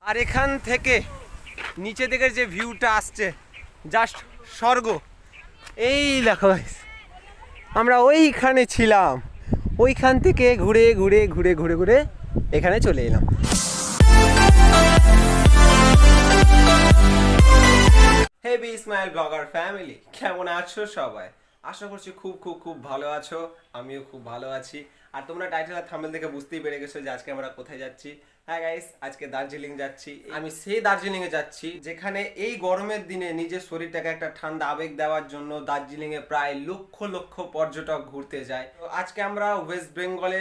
আর এখান থেকে নিচে থেকে যে ভিউটা আসছে জাস্ট স্বর্গ। এই দেখো আমরা ওইখানে ছিলাম, ওইখান থেকে ঘুরে ঘুরে ঘুরে ঘুরে ঘুরে এখানে চলে এলাম। হে বি স্মাইল ব্লগার ফ্যামিলি, কেমন আছো সবাই? আশা করছি খুব খুব খুব ভালো আছো। আমিও খুব ভালো আছি। আর তোমরা টাইটেল আর থাম্বনেল দেখে বুঝতেই পেরে গেছো যে আজকে আমরা কোথায় যাচ্ছি। হ্যাঁ গাইস, আজকে দার্জিলিং যাচ্ছি। আমি সেই দার্জিলিংয়ে যাচ্ছি যেখানে এই গরমের দিনে নিজের শরীরটাকে একটা ঠান্ডা আবেগ দেওয়ার জন্য দার্জিলিংয়ে প্রায় লক্ষ লক্ষ পর্যটক ঘুরতে যায়। তো আজকে আমরা ওয়েস্ট বেঙ্গলে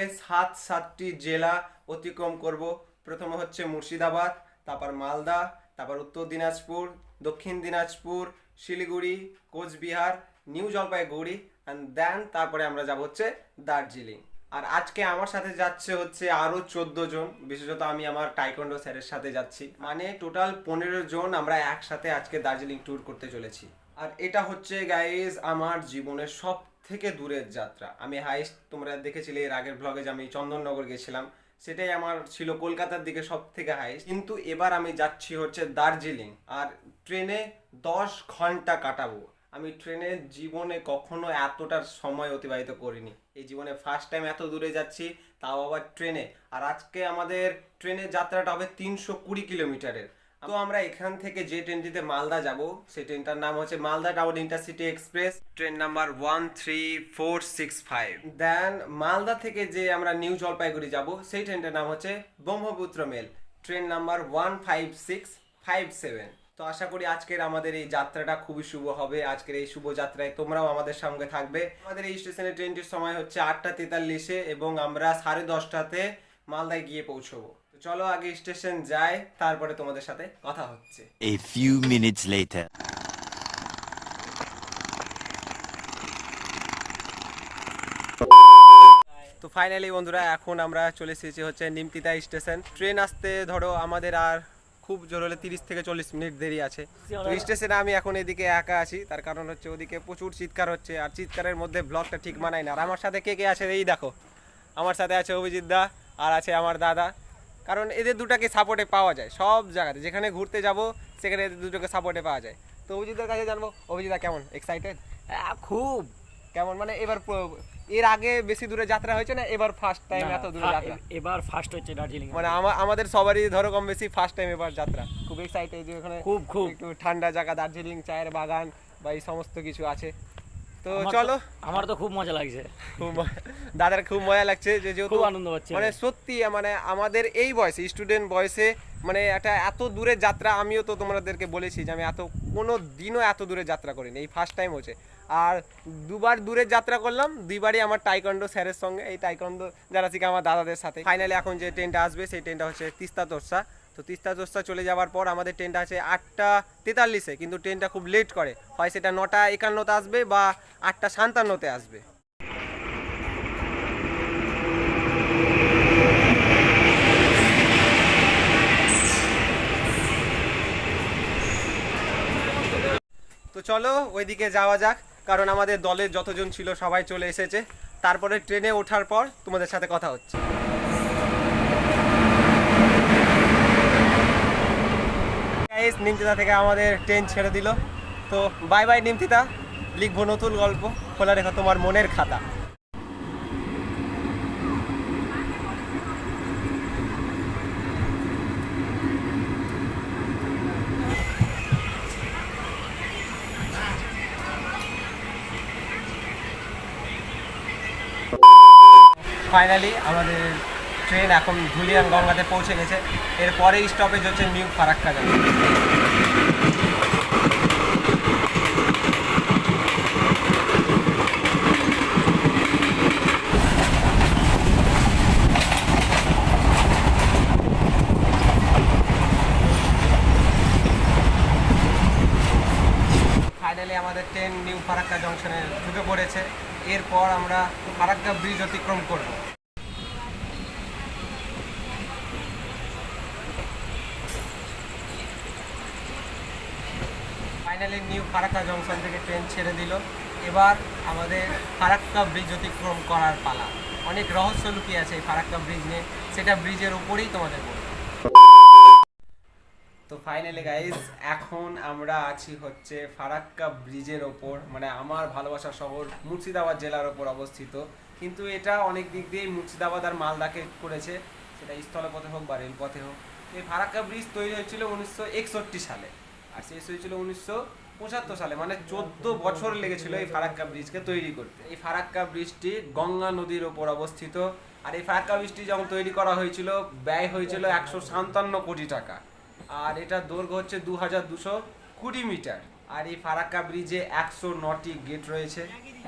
সাতটি জেলা অতিক্রম করব। প্রথম হচ্ছে মুর্শিদাবাদ, তারপর মালদা, তারপর Uttar Dinajpur, Dakshin Dinajpur, Siliguri, Cooch Behar, new Jalpaiguri and then তারপরে আমরা যাব হচ্ছে দার্জিলিং। আর আজকে আমার সাথে যাচ্ছে হচ্ছে আরও 14 জন, বিশেষত আমি আমার টাইকন্ডো স্যারের সাথে যাচ্ছি। মানে টোটাল 15 জন আমরা একসাথে আজকে দার্জিলিং ট্যুর করতে চলেছি। আর এটা হচ্ছে গাইজ আমার জীবনের সব থেকে দূরের যাত্রা। আমি হাইস্ট তোমরা দেখেছিলে এর আগের ব্লগে যে আমি চন্দননগর গেছিলাম, সেটাই আমার ছিল কলকাতার দিকে সব থেকে হাইস্ট। কিন্তু এবার আমি যাচ্ছি হচ্ছে দার্জিলিং, আর ট্রেনে 10 ঘন্টা কাটাবো। আমি ট্রেনে জীবনে কখনো এতটা সময় অতিবাহিত করিনি। এই জীবনে ফার্স্ট টাইম এত দূরে যাচ্ছি, তাও আবার ট্রেনে। আর আজকে আমাদের ট্রেনের যাত্রাটা হবে 320 কিলোমিটারের। তো আমরা এখান থেকে যে ট্রেনটিতে মালদা যাব, সেই ট্রেনটার নাম হচ্ছে Malda town intercity express, train number 13465। দেন মালদা থেকে যে আমরা নিউ জলপাইগুড়ি যাব, সেই ট্রেনটার নাম হচ্ছে ব্রহ্মপুত্র মেল, ট্রেন নাম্বার 15657। তো আশা করি আজকের আমাদের এই যাত্রাটা খুবই শুভ হবে। আজকের এই শুভ যাত্রায় তোমরাও আমাদের সঙ্গে থাকবে। আমাদের এই স্টেশনে ট্রেনটির সময় হচ্ছে 8:43 এবং আমরা 10:30টাতে মালদায় গিয়ে পৌঁছবো। তো চলো আগে স্টেশন যাই, তারপরে তোমাদের সাথে কথা হচ্ছে। A few minutes later. তো ফাইনালি বন্ধুরা, এখন আমরা চলে এসেছি হচ্ছে নিমতিতা স্টেশন। ট্রেন আসতে ধরো আমাদের আর খুব জোর হলে 30 থেকে 40 মিনিট দেরি আছে। তো স্টেশনে আমি এখন এদিকে একা আছি, তার কারণ হচ্ছে ওদিকে প্রচুর চিৎকার হচ্ছে, আর চিৎকারের মধ্যে ব্লগটা ঠিক মানায় না। আর আমার সাথে কে কে আছে এই দেখো, আমার সাথে আছে অভিজিৎ দা আর আছে আমার দাদা। কারণ এদের দুটাকে সাপোর্টে পাওয়া যায় সব জায়গাতে, যেখানে ঘুরতে যাব সেখানে এদের দুটোকে সাপোর্টে পাওয়া যায়। তো অভিজিৎদের কাছে জানবো, অভিজিৎ দা কেমন এক্সাইটেড? খুব কেমন মানে এবার এর আগে বেশি দূরে যাত্রা হয়েছে না, এবার ফার্স্ট টাইম এত দূরে যাত্রা? এবার ফার্স্ট হচ্ছে দার্জিলিং। মানে আমাদের সবারই ধরো কম বেশি ফার্স্ট টাইম এবার যাত্রা। খুব এক্সাইটেড যে ওখানে খুব একটু ঠান্ডা জায়গা, দার্জিলিং, চায়ের বাগান বা এই সমস্ত কিছু আছে। তো চলো, আমার তো খুব মজা লাগছে, দাদার খুব মজা লাগছে যে খুব আনন্দ হচ্ছে। মানে সত্যি মানে আমাদের এই বয়সে, স্টুডেন্ট বয়সে, মানে একটা এত দূরের যাত্রা আমিও তো তোমাদেরকে বলেছি যে আমি কোনো দিনও এত দূরে যাত্রা করিনি, এই ফার্স্ট টাইম হচ্ছে। আর দুবার দূরের যাত্রা করলাম, দুইবারই আমার টাইকন্ডো স্যারের সঙ্গে, এই টাইকন্ডো যারা শিখে আমার দাদাদের সাথে। ফাইনালি এখন যে ট্রেনটা আসবে সেই ট্রেনটা হচ্ছে তিস্তা তোরসা। তো তিস্তা তোরসা চলে যাওয়ার পর আমাদের ট্রেনটা আছে 8:43-এ, কিন্তু ট্রেনটা খুব লেট করে, হয় সেটা 9:51-তে আসবে বা 8:57-তে আসবে। তো চলো ওইদিকে যাওয়া যাক, কারণ আমাদের দলের যতজন ছিল সবাই চলে এসেছে। তারপরে ট্রেনে ওঠার পর তোমাদের সাথে কথা হচ্ছে। নিমতিতা থেকে আমাদের ট্রেন ছেড়ে দিল। তো বাই বাই নিমতিতা, লিখবো নতুন গল্প, খোলা রেখো তোমার মনের খাতা। ফাইনালি আমাদের ট্রেন এখন ধুলিয়ান গঙ্গাতে পৌঁছে গেছে। এর পরেই স্টপেজ হচ্ছে নিউ ফারাক্কা যাবে। ফাইনালি আমাদের ট্রেন নিউ ফারাক্কা জংশনে ঢুকে পড়েছে। এরপর আমরা ফারাক্কা ব্রিজ অতিক্রম করব। ফাইনালি নিউ ফারাক্কা জংশন থেকে ট্রেন ছেড়ে দিল। এবার আমাদের ফারাক্কা ব্রিজ অতিক্রম করার পালা। অনেক রহস্য লুকিয়ে আছে এই ফারাক্কা ব্রিজ নিয়ে, সেটা ব্রিজের উপরেই তোমাদের বলবো। ফাইনালি গাইস এখন আমরা আছি হচ্ছে ফারাক্কা ব্রিজের ওপর, মানে আমার ভালোবাসার শহর মুর্শিদাবাদ জেলার ওপর অবস্থিত। কিন্তু এটা অনেক দিক দিয়েই মুর্শিদাবাদ আর মালদাকে করেছে, সেটা স্থলপথে হোক বা রেলপথে হোক। এই ফারাক্কা ব্রিজ তৈরি হয়েছিল 1961 সালে আর শেষ হয়েছিল 1975 সালে, মানে 14 বছর লেগেছিল এই ফারাক্কা ব্রিজকে তৈরি করতে। এই ফারাক্কা ব্রিজটি গঙ্গা নদীর ওপর অবস্থিত। আর এই ফারাক্কা ব্রিজটি যখন তৈরি করা হয়েছিল ব্যয় হয়েছিল 157 কোটি টাকা। আর এটা দৈর্ঘ্য হচ্ছে 2220 মিটার। আর এই ফারাক্কা ব্রিজে 109টি গেট রয়েছে।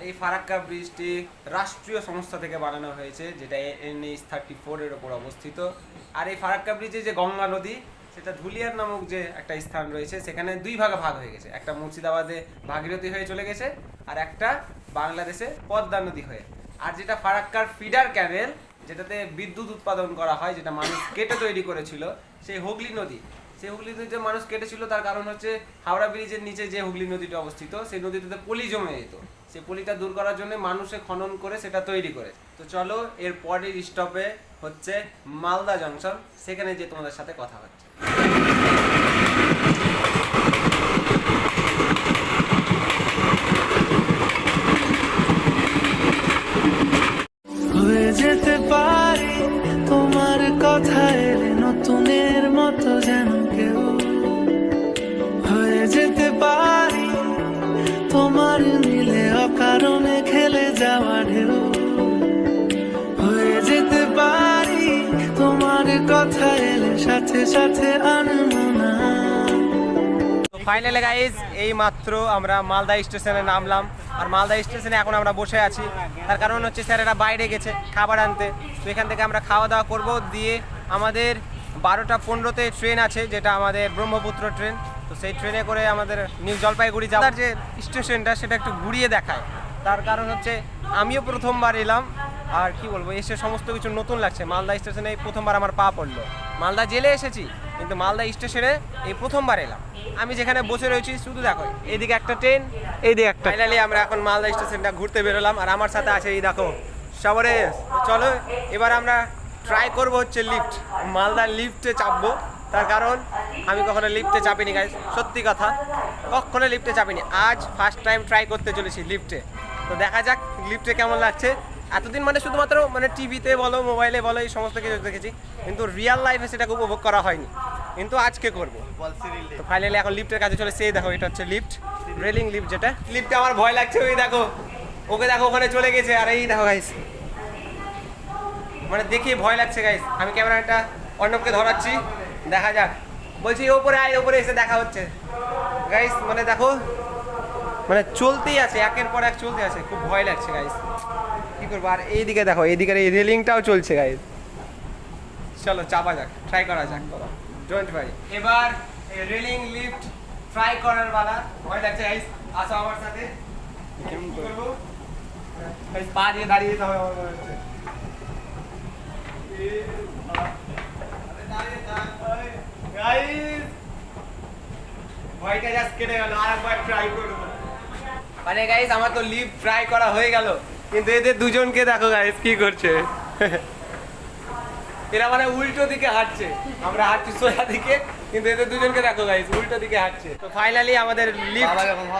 এই ফারাক্কা ব্রিজটি রাষ্ট্রীয় সংস্থা থেকে বানানো হয়েছে, যেটা NH-34 এর ওপর অবস্থিত। আর এই ফারাক্কা ব্রিজে যে গঙ্গা নদী, সেটা ধুলিয়ার নামক যে একটা স্থান রয়েছে, সেখানে দুই ভাগে ভাগ হয়ে গেছে। একটা মুর্শিদাবাদে ভাগীরথী হয়ে চলে গেছে, আর একটা বাংলাদেশে পদ্মা নদী হয়ে। আর যেটা ফারাক্কার ফিডার ক্যানেল, যেটাতে বিদ্যুৎ উৎপাদন করা হয়, যেটা মানুষ কেটে তৈরি করেছিল, সেই হুগলি নদী। সেই হুগলি নদীতে মানুষ কেটেছিল, তার কারণ হচ্ছে হাওড়া ব্রিজের নিচে যে হুগলি নদীটা অবস্থিত, সেই নদীটাতে পলি জমে যেত। সেই পলিটা দূর করার জন্য মানুষে খনন করে সেটা তৈরি করে। তো চলো এর পরের স্টপে হচ্ছে মালদা জংশন, সেখানে যে তোমাদের সাথে কথা হচ্ছে। হয়ে যেতে পারি তোমার কথায় নতুনের মতো, যেন কেউ হয়ে যেতে পারি তোমার মিলে অকারণে খেলে যাওয়া ঢেউ। হয়ে যেতে পারি তোমার কথা এলে সাথে সাথে আনবো না। ফাইনালি গাইজ এই মাত্র আমরা মালদা স্টেশনে নামলাম। আর মালদা স্টেশনে এখন আমরা বসে আছি, তার কারণ হচ্ছে স্যারেরা বাইরে গেছে খাবার আনতে। তো এখান থেকে আমরা খাওয়া দাওয়া করবো, দিয়ে আমাদের 12টা 15-তে ট্রেন আছে, যেটা আমাদের ব্রহ্মপুত্র ট্রেন। তো সেই ট্রেনে করে আমাদের নিউ জলপাইগুড়ি যাওয়ার যে স্টেশনটা, সেটা একটু ঘুরিয়ে দেখায়। তার কারণ হচ্ছে আমিও প্রথমবার এলাম, আর কি বলবো, এসে সমস্ত কিছু নতুন লাগছে। মালদা স্টেশনে এই প্রথমবার আমার পা পড়লো। মালদা জেলে এসেছি, কিন্তু মালদা স্টেশনে এই প্রথমবার এলাম। আমি যেখানে বসে রয়েছি, শুধু দেখো এইদিকে একটা ট্রেন, এইদিকে একটা। ফাইনালি আমরা এখন মালদা স্টেশনটা ঘুরতে বেরোলাম, আর আমার সাথে আছে এই দেখো সবারে। চলো এবার আমরা ট্রাই করবো হচ্ছে লিফট, মালদার লিফটে চাপবো। তার কারণ আমি কখনো লিফটে চাপিনি গাইস, সত্যি কথা, কখনো লিফটে চাপিনি। আজ ফার্স্ট টাইম ট্রাই করতে চলেছি লিফটে। তো দেখা যাক লিফটে কেমন লাগছে। এতদিন মানে শুধুমাত্র মানে টিভিতে বলো, মোবাইলে বলো, এই সমস্ত কিছু দেখেছি, কিন্তু রিয়েল লাইফে সেটাকে উপভোগ করা হয়নি। কিন্তু আজকে করবো। তো ফাইনালি এখন লিফটের কাছে চলে, সেই দেখো এটা হচ্ছে লিফট, রেলিং লিফট যেটা। লিফটে আমার ভয় লাগছে, ওই দেখো ওকে দেখো ওখানে চলে গেছে। আর এই দেখো গাইস, মানে দেখে ভয় লাগছে গাইস। আমি ক্যামেরাটা অর্ণবকে ধরাচ্ছি, দেখা যাক। বলছি ওপরে আয়, ওপরে এসে দেখা হচ্ছে গাইস। মানে দেখো, মানে চলতেই আছে, একের পর এক চলতে আছে, খুব ভয় লাগছে গাইস, কি করবো। আর এইদিকে দেখো, এইদিকের এই রেলিংটাও চলছে গাইস। চলো চাপা যাক, ট্রাই করা যাক, ডোন্ট ওয়ারি। এবার রেলিং লিফট ট্রাই করার বেলা। ভয় লাগছে গাইস, আসো আমার সাথে। কেমন করবো গাইস, পা দিয়ে দাঁড়িয়ে যেতে হবে আমার মনে হচ্ছে। গাইস ভয়টা জাস্ট কেটে গেল, আরেকবার ট্রাই করবো। মানে গাইস আমার তো লিফট ট্রাই করা হয়ে গেল, কিন্তু এদের দুজনকে দেখো গাইস কি করছে। এরা মানে উল্টো দিকে হাঁটছে, আমরা হাঁটছি সোজা দিকে, কিন্তু এদের দুজনকে দেখো গাইস উল্টো দিকে হাঁটছে। তো ফাইনালি আমাদের লিফট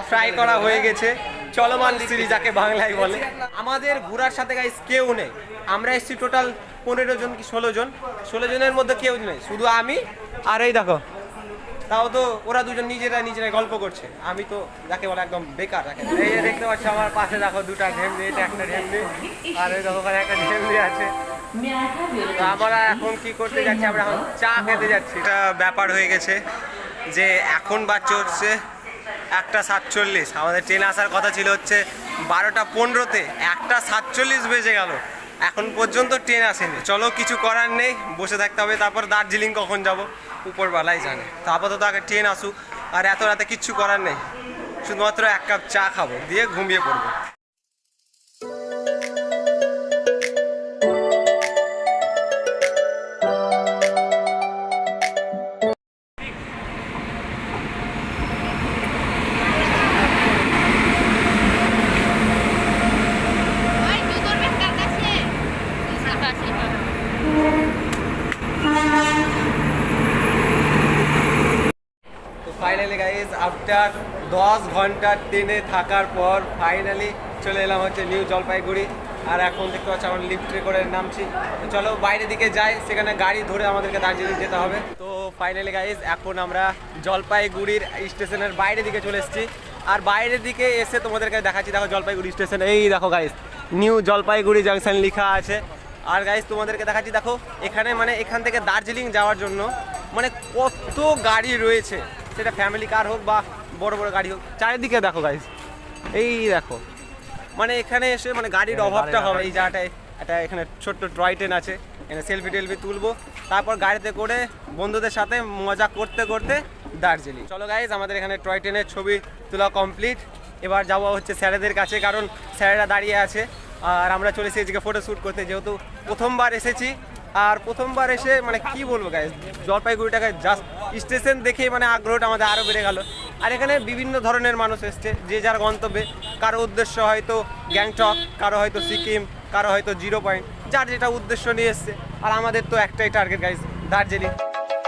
ট্রাই করা হয়ে গেছে, চলমান সিরিজ যাকে বাংলায় বলে। আমাদের ঘোরার সাথে গাইস কেউ নেই। আমরা এসেছি টোটাল 15 জন কি 16 জন। 16 জনের মধ্যে কেউ নেই, শুধু আমি আর এই দেখো। তাও তো ওরা দুজন নিজেরাই গল্প করছে, আমি তো যাকে বলে একদম বেকার। এই যে দেখতে পাচ্ছ আমার পাশে দেখো দুটা ঢেমনি, এটা একটা ঢেমনি, আর ওই দেখো ওখানে একটা ঢেমনি আছে। আমরা এখন কি করতে যাচ্ছি, আমরা এখন চা খেতে যাচ্ছি। এটা ব্যাপার হয়ে গেছে যে এখন বাচ্চা হচ্ছে 1:47। আমাদের ট্রেন আসার কথা ছিল হচ্ছে 12টা 15-তে, 1:47 বেজে গেল, এখন পর্যন্ত ট্রেন আসেনি। চলো কিছু করার নেই, বসে থাকতে হবে। তারপর দার্জিলিং কখন যাব উপরবেলায় জানে। তো আপাতত আগে ট্রেন আসুক, আর এত রাতে কিচ্ছু করার নেই, শুধুমাত্র 1 কাপ চা খাবো, দিয়ে ঘুমিয়ে পড়বো। ফাইনালি গাইজ আফটার 10 ঘন্টা ট্রেনে থাকার পর ফাইনালি চলে এলাম হচ্ছে নিউ জলপাইগুড়ি। আর এখন দেখতে পাচ্ছি আমরা লিফটে করে নামছি। তো চলো বাইরের দিকে যাই, সেখানে গাড়ি ধরে আমাদেরকে দার্জিলিং যেতে হবে। তো ফাইনালি গাইজ এখন আমরা জলপাইগুড়ির স্টেশনের বাইরের দিকে চলে এসেছি। আর বাইরের দিকে এসে তোমাদেরকে দেখাচ্ছি, দেখো জলপাইগুড়ি স্টেশন, এই দেখো গাইজ নিউ জলপাইগুড়ি জাংশন লেখা আছে। আর গাইজ তোমাদেরকে দেখাচ্ছি, দেখো এখানে মানে এখান থেকে দার্জিলিং যাওয়ার জন্য মানে কত গাড়ি রয়েছে, সেটা ফ্যামিলি কার হোক বা বড় বড় গাড়ি হোক। চারিদিকে দেখো গাইজ, এই দেখো মানে এখানে এসে মানে গাড়ির অভাবটা হবে। এই জায়গাটায় একটা এখানে ছোট্ট টয় ট্রেন আছে, এখানে সেলফি টেলফি তুলবো, তারপর গাড়িতে করে বন্ধুদের সাথে মজা করতে করতে দার্জিলিং। চলো গাইজ আমাদের এখানে টয় ট্রেনের ছবি তোলা কমপ্লিট। এবার যাওয়া হচ্ছে স্যারেদের কাছে, কারণ স্যারেরা দাঁড়িয়ে আছে। আর আমরা চলে এসেছি এদিকে ফটো শ্যুট করতে, যেহেতু প্রথমবার এসেছি। আর প্রথমবার এসে মানে কি বলবো গাইজ, জলপাইগুড়িটাকে জাস্ট স্টেশন দেখেই মানে আগ্রহটা আমাদের আরও বেড়ে গেল। আর এখানে বিভিন্ন ধরনের মানুষ এসছে, যে যার গন্তব্যে, কারো উদ্দেশ্য হয়তো গ্যাংটক, কারো হয়তো সিকিম, কারো হয়তো 0 পয়েন্ট, যার যেটা উদ্দেশ্য নিয়ে এসছে। আর আমাদের তো একটাই টার্গেট গাইজ, দার্জিলিং।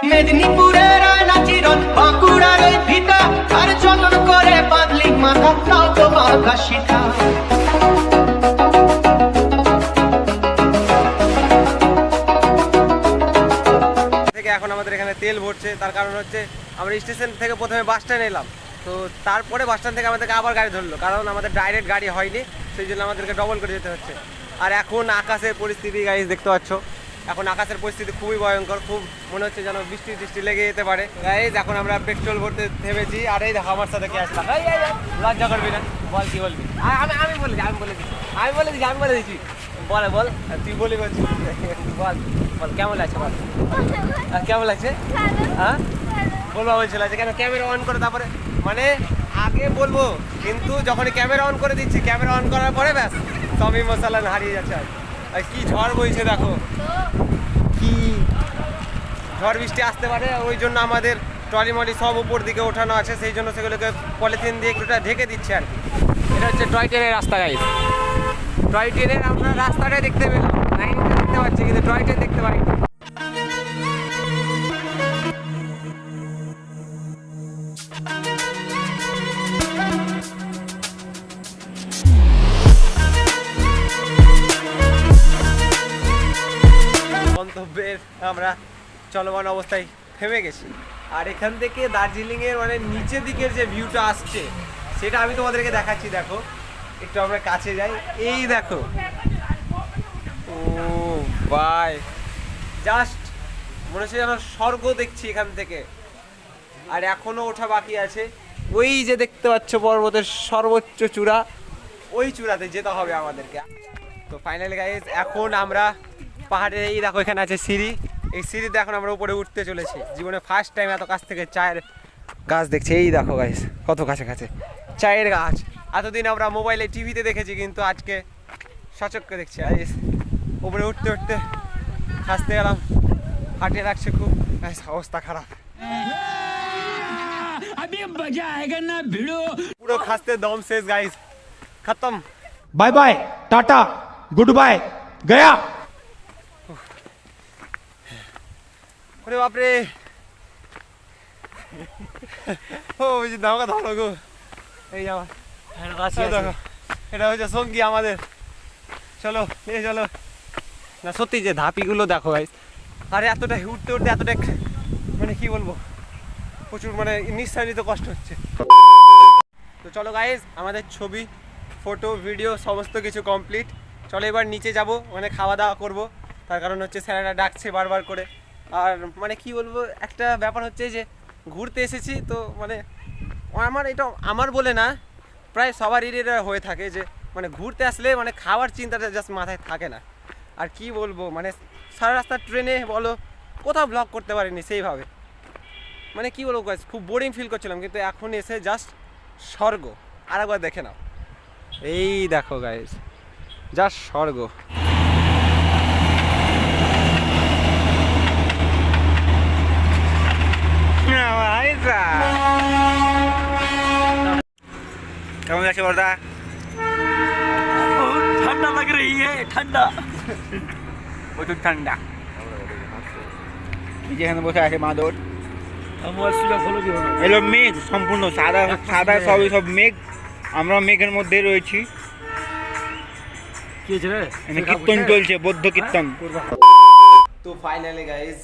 মেদিনীপুরের নাচিরন বাঁকুড়ার ওই ভিটা আর যতন করে বাদলিক মাথা তাও তো বাঁকা সীতা। থেকে এখন আমাদের এখানে তেল ভরছে, তার কারণ হচ্ছে আমরা স্টেশন থেকে প্রথমে বাস স্ট্যান্ড এলাম, তো তারপরে বাস স্ট্যান্ড থেকে আমাদেরকে আবার গাড়ি ধরলো, কারণ আমাদের ডাইরেক্ট গাড়ি হয়নি, সেই জন্য আমাদেরকে ডবল করে যেতে হচ্ছে। আর এখন আকাশের পরিস্থিতি গাইজ দেখতে পাচ্ছ, এখন আকাশের পরিস্থিতি খুবই ভয়ঙ্কর, খুব মনে হচ্ছে যেন বৃষ্টি টিষ্টি লেগে যেতে পারে গাইজ। এখন আমরা পেট্রোল ভরতে থেমেছি। আর এই দেখো আমার সাথে কে আসলাম, লজ্জা করবি না, বল কি বলবি? আমি বলে দিচ্ছি, বলে বল, তুই বলি বলছিস, বল বল কেমন লাগছে, বল কেমন লাগছে? হ্যাঁ বলবো বলছিল যে কেন ক্যামেরা অন করে, তারপরে মানে আগে বলবো, কিন্তু যখনই ক্যামেরা অন করে দিচ্ছি, ক্যামেরা অন করার পরে ব্যাস সব ইমোশনাল হারিয়ে যাচ্ছে। আর কি ঝড় বইছে দেখো, কি ঝড় বৃষ্টি আসতে পারে, ওই জন্য আমাদের ট্রলি মলি সব উপর দিকে ওঠানো আছে, সেই জন্য সেগুলোকে পলিথিন দিয়ে একটুটা ঢেকে দিচ্ছে আর কি। এটা হচ্ছে টয় ট্রেনের রাস্তা গাইজ। টয় ট্রেনের আমরা রাস্তাটাই দেখতে পেলাম, লাইনটা দেখতে পাচ্ছি কিন্তু টয় ট্রেন দেখতে পাই। গন্তব্যের আমরা চলমান অবস্থায় থেমে গেছি। আর এখান থেকে দার্জিলিংয়ের মানে নিচের দিকের যে ভিউটা আসছে, সেটা আমি তোমাদেরকে দেখাচ্ছি। দেখো একটু আমরা কাছে যাই, এই দেখো, ও ভাই জাস্ট মনে হচ্ছে যেন স্বর্গ দেখছি এখান থেকে। আর এখনো ওঠা বাকি আছে, ওই যে দেখতে পাচ্ছ পর্বতের সর্বোচ্চ চূড়া, ওই চূড়াতে যেতে হবে আমাদেরকে। তো ফাইনালি গাইজ এখন আমরা পাহাড়ের, এই দেখো এখানে আছে সিঁড়ি, এই সিঁড়িতে এখন আমরা উপরে উঠতে চলেছি। জীবনে ফার্স্ট টাইম এত কাছ থেকে চায়ের গাছ দেখছি, এই দেখো গাইজ কত কাছে কাছে চায়ের গাছ। এতদিন আমরা মোবাইলে টিভিতে দেখেছি, কিন্তু আজকে সচক্ষে দেখছি। গাইজ উপরে উঠতে উঠতে হাসতে গেলাম, হাঁটিয়ে লাগছে খুব, অবস্থা খারাপ, পুরো খাসতে দম শেষ গাইজ, খতম। Bye bye tata goodbye गया। ওরে বাপরে, ও ওই যে দামকা ধরো গো, এই আমার দেখো, এটা হচ্ছে সঙ্গী আমাদের। চলো নিয়ে চলো না, সত্যি যে ধাপিগুলো দেখো গাইস। আরে এতটা উঠতে উঠতে এতটা মানে কি বলবো, প্রচুর মানে নিঃশ্বাস নিতে কষ্ট হচ্ছে। তো চলো গাইস, আমাদের ছবি ফটো ভিডিও সমস্ত কিছু কমপ্লিট। চলো এবার নিচে যাব, মানে খাওয়া দাওয়া করব, তার কারণ হচ্ছে স্যারেরা ডাকছে বারবার করে। আর মানে কি বলবো, একটা ব্যাপার হচ্ছে যে ঘুরতে এসেছি, তো মানে আমার এটা আমার বলে না, প্রায় সবারই এটা হয়ে থাকে যে মানে ঘুরতে আসলে মানে খাওয়ার চিন্তাটা জাস্ট মাথায় থাকে না। আর কি বলবো, মানে সারা রাস্তা ট্রেনে বলো, কোথাও ব্লগ করতে পারিনি সেইভাবে, মানে কি বলবো গাইস, খুব বোরিং ফিল করছিলাম। কিন্তু এখন এসে জাস্ট স্বর্গ, আর একবার দেখে নাও, এই দেখো গাইস জাস্ট স্বর্গ। কেমন আছে বলদা? ठंडा लग रही है, ठंडा প্রচুর ঠান্ডা। যেখানে বসে আছে মাদর, আমার সিলা ফলো দিও না এলো মেঘ সম্পূর্ণ সাদা সাদা সবই সব মেঘ, আমরা মেঘের মধ্যে রয়েছি। কি হয়েছে রে এখানে কীর্তন চলছে, বৌদ্ধ কীর্তন। তো ফাইনালি গাইজ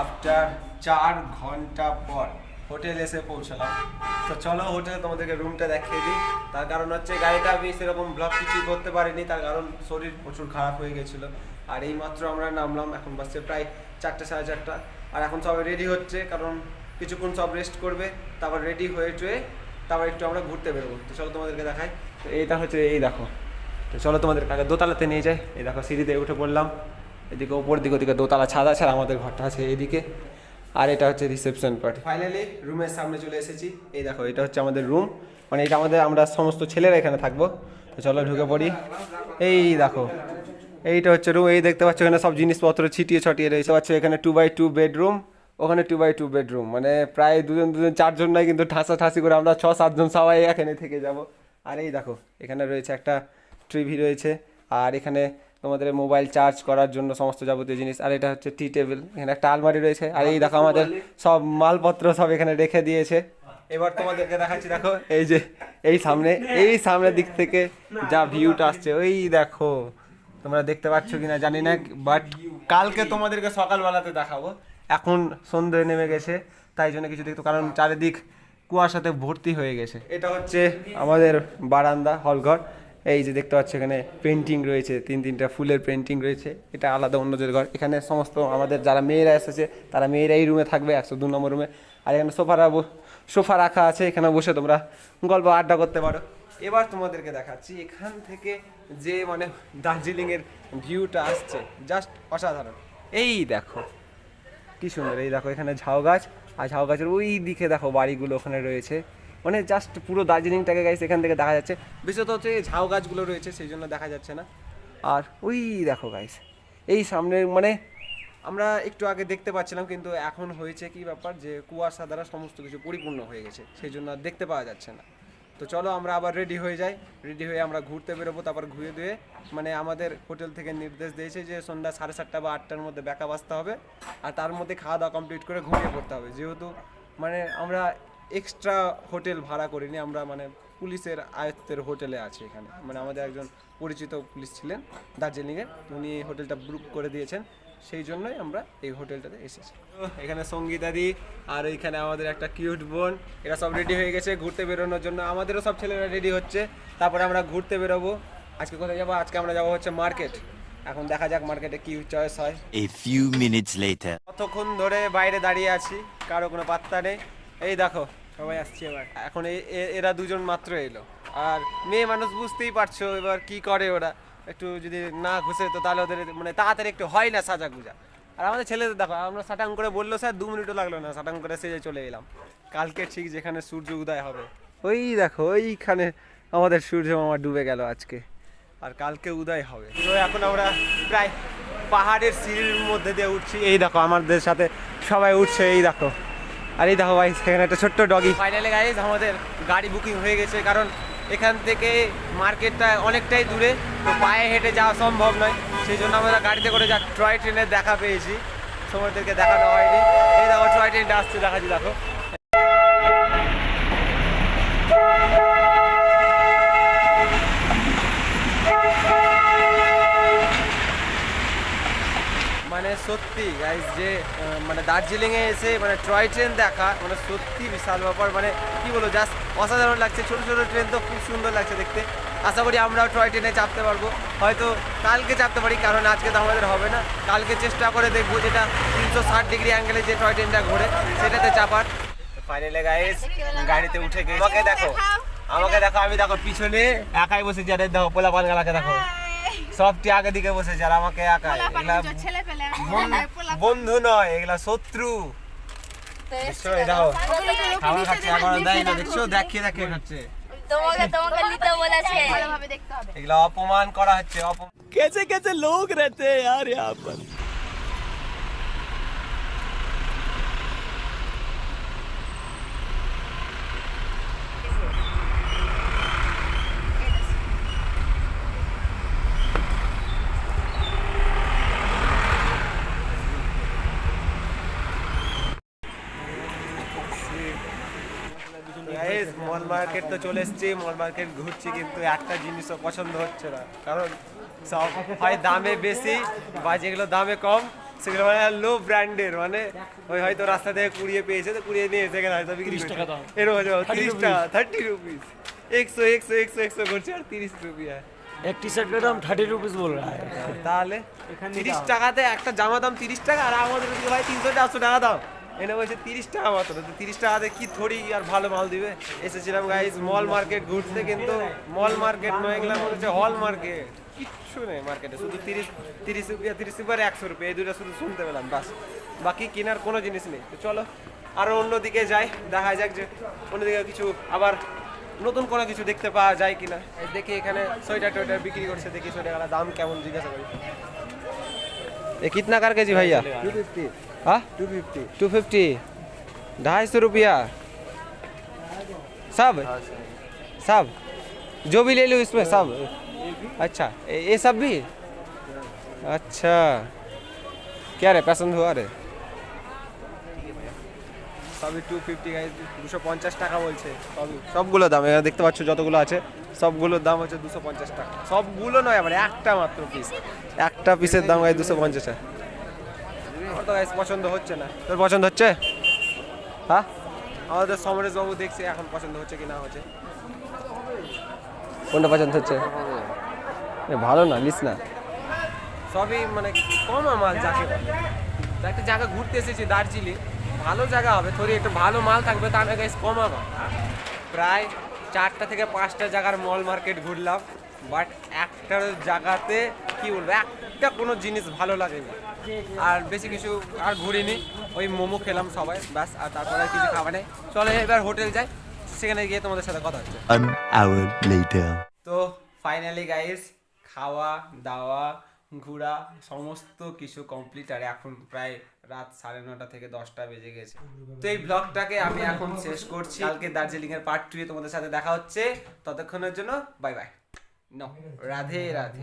আফটার 4 ঘন্টা পর হোটেল এসে পৌঁছালাম। তো চলো হোটেলে তোমাদেরকে রুমটা দেখিয়ে দিই। তার কারণ হচ্ছে গাড়িটা আমি সেরকম ব্লগ কিছু করতে পারিনি, তার কারণ শরীর প্রচুর খারাপ হয়ে গেছিলো। আর এই মাত্র আমরা নামলাম, এখন বাসছে প্রায় 4টে 4:30। আর এখন সবাই রেডি হচ্ছে, কারণ কিছুক্ষণ সব রেস্ট করবে, তারপর রেডি হয়ে টুয়ে তারপর একটু আমরা ঘুরতে বেরোবো। তো চলো তোমাদেরকে দেখাই। তো এইটা হচ্ছে, এই দেখো, তো চলো তোমাদের আগে দোতলাতে নিয়ে যাই। এই দেখো সিঁড়িতে উঠে পড়লাম, এদিকে ওপর দিকে ওদিকে দোতলা ছাদ আছে, আর আমাদের ঘরটা আছে এইদিকে। আর এটা হচ্ছে রিসেপশন পার্টি। ফাইনালি রুমের সামনে চলে এসেছি। এই দেখো এটা হচ্ছে আমাদের রুম, মানে এটা আমাদের, আমরা সমস্ত ছেলেরা এখানে থাকবো। তো চলো ঢুকে পড়ি। এই দেখো এইটা হচ্ছে রুম। এই দেখতে পাচ্ছ এখানে সব জিনিসপত্র ছিটিয়ে ছটিয়ে রয়েছে। পাচ্ছ এখানে 2x2 বেডরুম, ওখানে 2x2 বেডরুম, মানে প্রায় 2 4 নয়, কিন্তু ঠাঁসাঠাঁসি করে আমরা 6-7 জন সবাই এখানে থেকে যাব। আর এই দেখো এখানে রয়েছে একটা টিভি রয়েছে, আর এখানে তোমাদের মোবাইল চার্জ করার জন্য সমস্ত যাবতীয় জিনিস। আর এটা হচ্ছে টি টেবিল, এখানে একটা আলমারি রয়েছে। আর এই দেখো আমাদের সব মালপত্র সব এখানে রেখে দিয়েছে। এবার তোমাদেরকে দেখাচ্ছি, দেখো এই যে এই সামনের দিক থেকে যা ভিউটা আসছে, ওই দেখো তোমরা দেখতে পাচ্ছ কিনা জানি না, বাট কালকে তোমাদেরকে সকালবেলাতে দেখাবো। এখন সন্ধ্যে নেমে গেছে, তাই জন্য কিছু দেখতো, কারণ চারিদিক কুয়াশাতে ভর্তি হয়ে গেছে। এটা হচ্ছে আমাদের বারান্দা, হলঘর। এই যে দেখতে পাচ্ছ এখানে পেন্টিং রয়েছে, 3-3টা ফুলের পেন্টিং রয়েছে। এটা আলাদা অন্যদের ঘর। এখানে সমস্ত আমাদের যারা মেয়েরা এসেছে তারা মেয়েরা এই রুমে থাকবে, 102 নম্বর রুমে। আর এখানে সোফা রাখা আছে, এখানে বসে তোমরা গল্প আড্ডা করতে পারো। এবার তোমাদেরকে দেখাচ্ছি এখান থেকে যে মানে দার্জিলিংয়ের ভিউটা আসছে, জাস্ট অসাধারণ। এই দেখো কি সুন্দর, এই দেখো এখানে ঝাউ গাছ, আর ঝাউ গাছের ওই দিকে দেখো বাড়িগুলো ওখানে রয়েছে, মানে জাস্ট পুরো দার্জিলিংটাকে গাইস এখান থেকে দেখা যাচ্ছে। বিশেষত হচ্ছে এই ঝাউ গাছগুলো রয়েছে সেই জন্য দেখা যাচ্ছে না। আর ওই দেখো গাইস এই সামনে, মানে আমরা একটু আগে দেখতে পাচ্ছিলাম, কিন্তু এখন হয়েছে কি ব্যাপার যে কুয়াশা দ্বারা সমস্ত কিছু পরিপূর্ণ হয়ে গেছে, সেই জন্য আর দেখতে পাওয়া যাচ্ছে না। তো চলো আমরা আবার রেডি হয়ে যাই, রেডি হয়ে আমরা ঘুরতে বেরোবো। তারপর ঘুরে ধুয়ে, মানে আমাদের হোটেল থেকে নির্দেশ দিয়েছে যে সন্ধ্যা 7:30 বা 8টার মধ্যে ব্যাকা বাজতে হবে, আর তার মধ্যে খাওয়া দাওয়া কমপ্লিট করে ঘুমিয়ে পড়তে হবে। যেহেতু মানে আমরা এক্সট্রা হোটেল ভাড়া করিনি, আমরা মানে পুলিশের আয়ত্তের হোটেলে আছি এখানে, মানে আমাদের একজন পরিচিত পুলিশ ছিলেন দার্জিলিংয়ে, উনি হোটেলটা বুক করে দিয়েছেন, সেই জন্যই আমরা এই হোটেলটাতে এসেছি। এখানে সঙ্গীতাদি আর এইখানে আমাদের একটা কিউট বোন, এরা সব রেডি হয়ে গেছে ঘুরতে বেরোনোর জন্য। আমাদেরও সব ছেলেরা রেডি হচ্ছে, তারপরে আমরা ঘুরতে বেরোবো। আজকে কোথায় যাবো? আজকে আমরা যাবো হচ্ছে মার্কেট। এখন দেখা যাক মার্কেটে কি চয়েস হয়। A few minutes later. কতক্ষণ ধরে বাইরে দাঁড়িয়ে আছি, কারো কোনো পাত্তা নেই। এই দেখো সবাই আসছে এবার, এখন এরা দুজন মাত্র এলো। আর মেয়ে মানুষ বুঝতেই পারছো এবার কি করে ওরা, একটু যদি না ঘুষে তো তাহলে ওদের মানে তাড়াতাড়ি একটু হয় না সাজা গুজা। আর আমাদের ছেলেদের দেখো, আমরা সাটাং করে বললো স্যার 2 মিনিটও লাগলো না, সাটাং করে সেজে চলে এলাম। কালকে ঠিক যেখানে সূর্য উদয় হবে, ওই দেখো ওইখানে আমাদের সূর্য মামা ডুবে গেল আজকে, আর কালকে উদয় হবে। তো এখন আমরা প্রায় পাহাড়ের সিঁড়ির মধ্যে দিয়ে উঠছি। এই দেখো আমাদের সাথে সবাই উঠছে, এই দেখো। আর এই দেখো ভাই সেখানে একটা ছোট্ট ডগি। ফাইনালি গাইজ আমাদের গাড়ি বুকিং হয়ে গেছে, কারণ এখান থেকে মার্কেটটা অনেকটাই দূরে, তো পায়ে হেঁটে যাওয়া সম্ভব নয়, সেই জন্য আমরা গাড়িতে করে যা টয় ট্রেনের দেখা পেয়েছি, সময়দেরকে দেখানো হয়নি। এই দেখো টয় ট্রেনটা আসছে, দেখাচ্ছি দেখো। মানে সত্যি গাইজ যে মানে দার্জিলিংয়ে এসে মানে টয় ট্রেন দেখা মানে সত্যি বিশাল ব্যাপার, মানে কি বলবো, জাস্ট অসাধারণ লাগছে। ছোটো ছোটো ট্রেন তো খুব সুন্দর লাগছে দেখতে। আশা করি আমরাও টয় ট্রেনে চাপতে পারবো, হয়তো কালকে চাপতে পারি, কারণ আজকে তো আমাদের হবে না। কালকে চেষ্টা করে দেখবো যেটা 360 ডিগ্রি অ্যাঙ্গেলে যে টয় ট্রেনটা ঘোরে সেটাতে চাপার। ফাইনালি গাইজ গাড়িতে উঠে গেছে। আমাকে দেখো আমি দেখো পিছনে একাই বসে, যারা দেখো পোলা পালগালাকে দেখো সবটি আগে দিকে বসেছে, আর আমাকে একা। এগুলা বন্ধু নয়, এগুলা শত্রু। দেখছো এই দেখো খাবার খাচ্ছে, এখন দেয় না, দেখছো দেখিয়ে খাচ্ছে। তোমাকে নিতে বলেছে, এগুলা অপমান করা হচ্ছে। कैसे कैसे लोग रहते हैं यार यहाँ पर। গাইস মল মার্কেট তো চলে এসেছি, মল মার্কেট ঘুরছি, কিন্তু একটা জিনিসও পছন্দ হচ্ছে না, কারণ সব হয় দামে বেশি বা যেগুলো দামে কম সেগুলো মানে লো ব্র্যান্ডের, মানে ওই হয়তো রাস্তা থেকে কুড়িয়ে পেয়েছে তো কুড়িয়ে নিয়ে এসে হয়তো বিক্রি করছে এরকম হচ্ছে 30 টাকা 30 রুপিস 100 করছে আর 30 রুপিয়া। एक टी शर्ट का दाम 30 रुपीस बोल रहा है। তাহলে 30 টাকাতে একটা জামা দাম 30 টাকা, আর আমাদের দিকে ভাই 300-400 টাকা দাম, এনে বলছে 30 টাকা মাত্র। তো 30 টাকাতে কি থোড়ি আর ভালো মাল দিবে। এসেছিলাম গাইস মল মার্কেট ঘুরতে, কিন্তু মল মার্কেট নয়, এগুলো মনে হচ্ছে হল মার্কেট, কিচ্ছু নেই মার্কেটে, শুধু 30 রুপিয়া 100 রুপিয়া এই দুটো শুধু শুনতে পেলাম, বাস বাকি কেনার কোনো জিনিস নেই। তো চলো আরও অন্যদিকে যাই, দেখা যাক যে অন্যদিকে কিছু আবার নতুন কোনো কিছু দেখতে পাওয়া যায় কিনা। দেখি এখানে সোয়েটার টোয়েটার বিক্রি করছে, দেখি সোয়েটার দাম কেমন জিজ্ঞাসা করি। ये कितना कर के जी भैया? 250। हाँ 250 250 रुपया सब सब जो भी ले लो इसमें सब। अच्छा ये सब भी अच्छा, क्या रे पसंद हुआ रे? সবই 250 গাইস, 250 টাকা বলছে সবই, সবগুলো দাম এখানে দেখতে পাচ্ছ যতগুলো আছে সবগুলোর দাম হচ্ছে 250 টাকা, সবগুলো নয় আবার একটা মাত্র পিস, একটা পিসের দাম গাইস 250 টাকা। আমার তো গাইস পছন্দ হচ্ছে না, তোর পছন্দ হচ্ছে? হ্যাঁ আমাদের সমরেশ বাবু দেখছি এখন পছন্দ হচ্ছে কি না হচ্ছে। কোনটা পছন্দ হচ্ছে? ভালো না লিস না, সবই মানে কমা মাল যাকে বলে। তো একটা জায়গা ঘুরতে এসেছি দার্জিলিং, ভালো জায়গা হবে থোড়ি, একটু ভালো মাল থাকবে, তা না গাইস কমাবা। প্রায় 4টা থেকে 5টা জায়গার মল মার্কেট ঘুরলাম, বাট একটা জায়গাতে কি বলবো একটা কোনো জিনিস ভালো লাগেনি, আর বেশি কিছু আর ঘুরিনি, ওই মোমো খেলাম সবাই ব্যাস, আর তারপরে আর কিছু খাবার নেই। চলো এবার হোটেল যাই, সেখানে গিয়ে তোমাদের সাথে কথা হচ্ছে। 1 hour later. তো ফাইনালি গাইস খাওয়া দাওয়া ঘোরা সমস্ত কিছু কমপ্লিট, আর এখন প্রায় রাত 9:30 থেকে 10টা বেজে গেছে। তো এই ব্লগটাকে আমি এখন শেষ করছি, কালকে দার্জিলিং এর পার্ট 2 এ তোমাদের সাথে দেখা হচ্ছে, ততক্ষণের জন্য বাই বাই, রাধে রাধে।